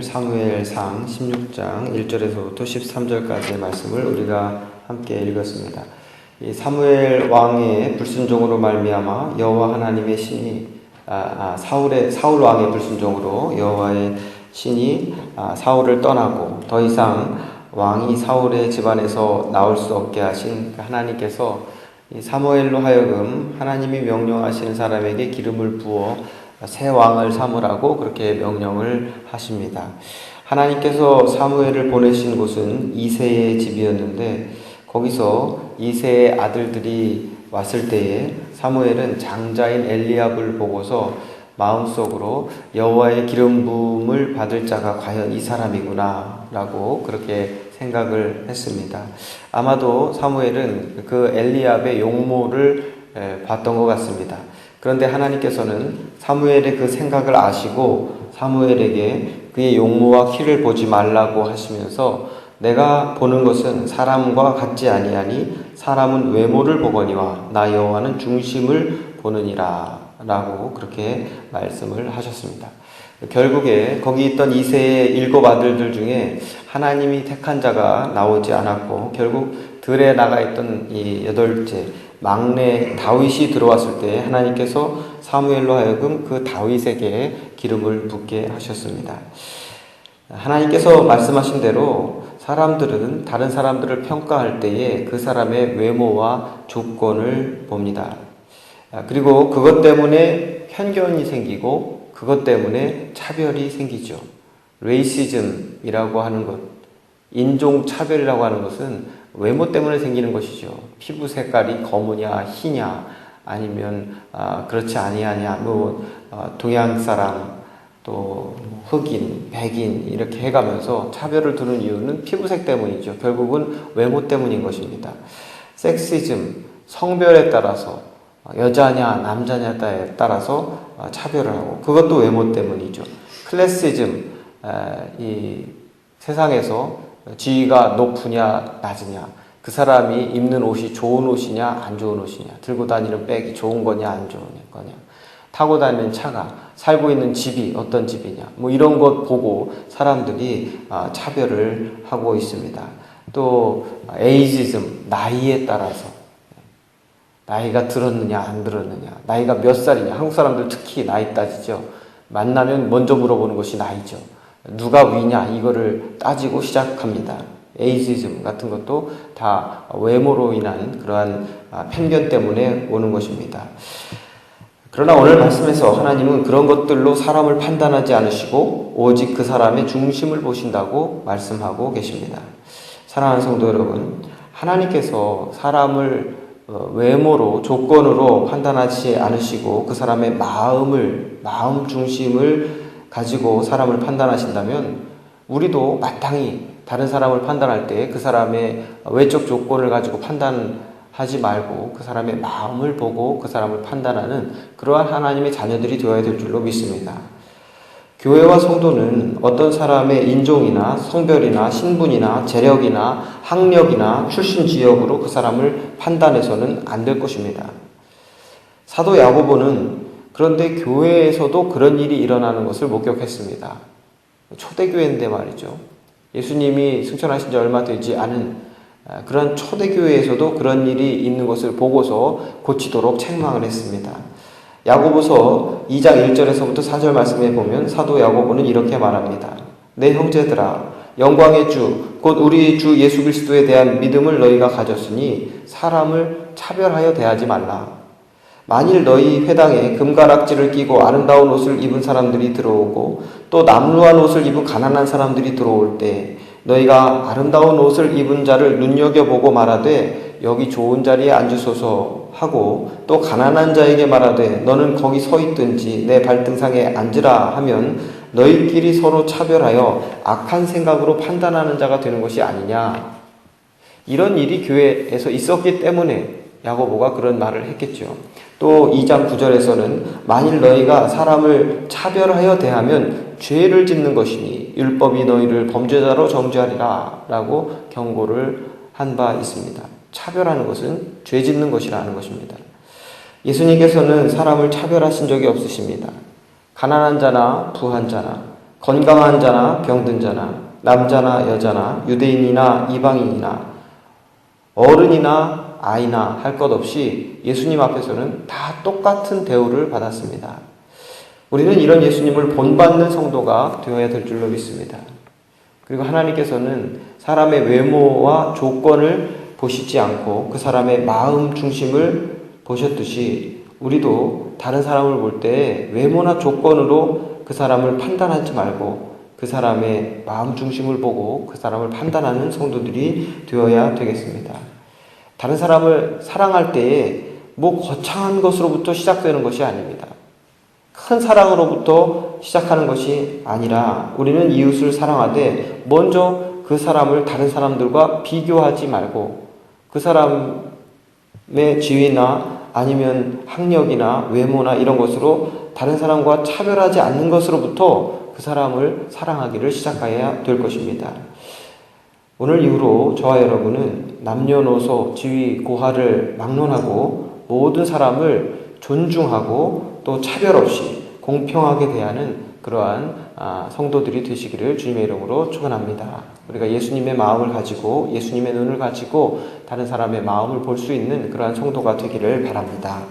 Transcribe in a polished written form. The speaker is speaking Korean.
오늘 사무엘상 16장 1절에서부터 13절까지의 말씀을 우리가 함께 읽었습니다. 이 사무엘 왕의 불순종으로 말미암아 여호와 하나님의 신이 사울 왕의 불순종으로 여호와의 신이 사울을 떠나고 더 이상 왕이 사울의 집안에서 나올 수 없게 하신 하나님께서 이 사무엘로 하여금 하나님이 명령하시는 사람에게 기름을 부어 새 왕을 삼으라고 그렇게 명령을 하십니다. 하나님께서 사무엘을 보내신 곳은 이새의 집이었는데 거기서 이새의 아들들이 왔을 때에 사무엘은 장자인 엘리압을 보고서 마음속으로 여호와의 기름 부음을 받을 자가 과연 이 사람이구나 라고 그렇게 생각을 했습니다. 아마도 사무엘은 그 엘리압의 용모를 봤던 것 같습니다. 그런데 하나님께서는 사무엘의 그 생각을 아시고 사무엘에게 그의 용모와 키를 보지 말라고 하시면서 내가 보는 것은 사람과 같지 아니하니 사람은 외모를 보거니와 나 여호와는 중심을 보느니라 라고 그렇게 말씀을 하셨습니다. 결국에 거기 있던 이새의 7 아들들 중에 하나님이 택한 자가 나오지 않았고 결국 들에 나가 있던 이 8째 막내 다윗이 들어왔을 때 하나님께서 사무엘로 하여금 그 다윗에게 기름을 붓게 하셨습니다. 하나님께서 말씀하신 대로 사람들은 다른 사람들을 평가할 때에 그 사람의 외모와 조건을 봅니다. 그리고 그것 때문에 편견이 생기고 그것 때문에 차별이 생기죠. 레이시즘이라고 하는 것, 인종차별이라고 하는 것은 외모 때문에 생기는 것이죠. 피부 색깔이 검으냐 희냐 아니면 그렇지 아니하냐 동양 사람 또 흑인, 백인 이렇게 해가면서 차별을 두는 이유는 피부색 때문이죠. 결국은 외모 때문인 것입니다. 섹시즘, 성별에 따라서 여자냐 남자냐에 따라서 차별을 하고 그것도 외모 때문이죠. 클래시즘, 이 세상에서 지위가 높으냐 낮으냐 그 사람이 입는 옷이 좋은 옷이냐 안 좋은 옷이냐 들고 다니는 백이 좋은 거냐 안 좋은 거냐 타고 다니는 차가 살고 있는 집이 어떤 집이냐 이런 것 보고 사람들이 차별을 하고 있습니다. 또 에이지즘, 나이에 따라서 나이가 들었느냐 안 들었느냐 나이가 몇 살이냐 한국 사람들 특히 나이 따지죠. 만나면 먼저 물어보는 것이 나이죠. 누가 위냐 이거를 따지고 시작합니다. 에이지즘 같은 것도 다 외모로 인한 그러한 편견 때문에 오는 것입니다. 그러나 오늘 말씀에서 하나님은 그런 것들로 사람을 판단하지 않으시고 오직 그 사람의 중심을 보신다고 말씀하고 계십니다. 사랑하는 성도 여러분, 하나님께서 사람을 외모로 조건으로 판단하지 않으시고 그 사람의 마음 중심을 가지고 사람을 판단하신다면 우리도 마땅히 다른 사람을 판단할 때 그 사람의 외적 조건을 가지고 판단하지 말고 그 사람의 마음을 보고 그 사람을 판단하는 그러한 하나님의 자녀들이 되어야 될 줄로 믿습니다. 교회와 성도는 어떤 사람의 인종이나 성별이나 신분이나 재력이나 학력이나 출신 지역으로 그 사람을 판단해서는 안 될 것입니다. 사도 야고보는 그런데 교회에서도 그런 일이 일어나는 것을 목격했습니다. 초대교회인데 말이죠. 예수님이 승천하신 지 얼마 되지 않은 그런 초대교회에서도 그런 일이 있는 것을 보고서 고치도록 책망을 했습니다. 야고보서 2장 1절에서부터 4절 말씀에 보면 사도 야고보는 이렇게 말합니다. 내 형제들아 영광의 주 곧 우리 주 예수 그리스도에 대한 믿음을 너희가 가졌으니 사람을 차별하여 대하지 말라. 만일 너희 회당에 금가락지를 끼고 아름다운 옷을 입은 사람들이 들어오고 또 남루한 옷을 입은 가난한 사람들이 들어올 때 너희가 아름다운 옷을 입은 자를 눈여겨보고 말하되 여기 좋은 자리에 앉으소서 하고 또 가난한 자에게 말하되 너는 거기 서 있든지 내 발등상에 앉으라 하면 너희끼리 서로 차별하여 악한 생각으로 판단하는 자가 되는 것이 아니냐. 이런 일이 교회에서 있었기 때문에 야고보가 그런 말을 했겠죠. 또 2장 9절에서는 만일 너희가 사람을 차별하여 대하면 죄를 짓는 것이니 율법이 너희를 범죄자로 정죄하리라 라고 경고를 한 바 있습니다. 차별하는 것은 죄 짓는 것이라는 것입니다. 예수님께서는 사람을 차별하신 적이 없으십니다. 가난한 자나 부한 자나 건강한 자나 병든 자나 남자나 여자나 유대인이나 이방인이나 어른이나 아이나 할 것 없이 예수님 앞에서는 다 똑같은 대우를 받았습니다. 우리는 이런 예수님을 본받는 성도가 되어야 될 줄로 믿습니다. 그리고 하나님께서는 사람의 외모와 조건을 보시지 않고 그 사람의 마음 중심을 보셨듯이 우리도 다른 사람을 볼 때 외모나 조건으로 그 사람을 판단하지 말고 그 사람의 마음 중심을 보고 그 사람을 판단하는 성도들이 되어야 되겠습니다. 다른 사람을 사랑할 때에 거창한 것으로부터 시작되는 것이 아닙니다. 큰 사랑으로부터 시작하는 것이 아니라 우리는 이웃을 사랑하되 먼저 그 사람을 다른 사람들과 비교하지 말고 그 사람의 지위나 아니면 학력이나 외모나 이런 것으로 다른 사람과 차별하지 않는 것으로부터 그 사람을 사랑하기를 시작해야 될 것입니다. 오늘 이후로 저와 여러분은 남녀노소, 지위, 고하를 막론하고 모든 사람을 존중하고 또 차별 없이 공평하게 대하는 그러한 성도들이 되시기를 주님의 이름으로 축원합니다. 우리가 예수님의 마음을 가지고 예수님의 눈을 가지고 다른 사람의 마음을 볼 수 있는 그러한 성도가 되기를 바랍니다.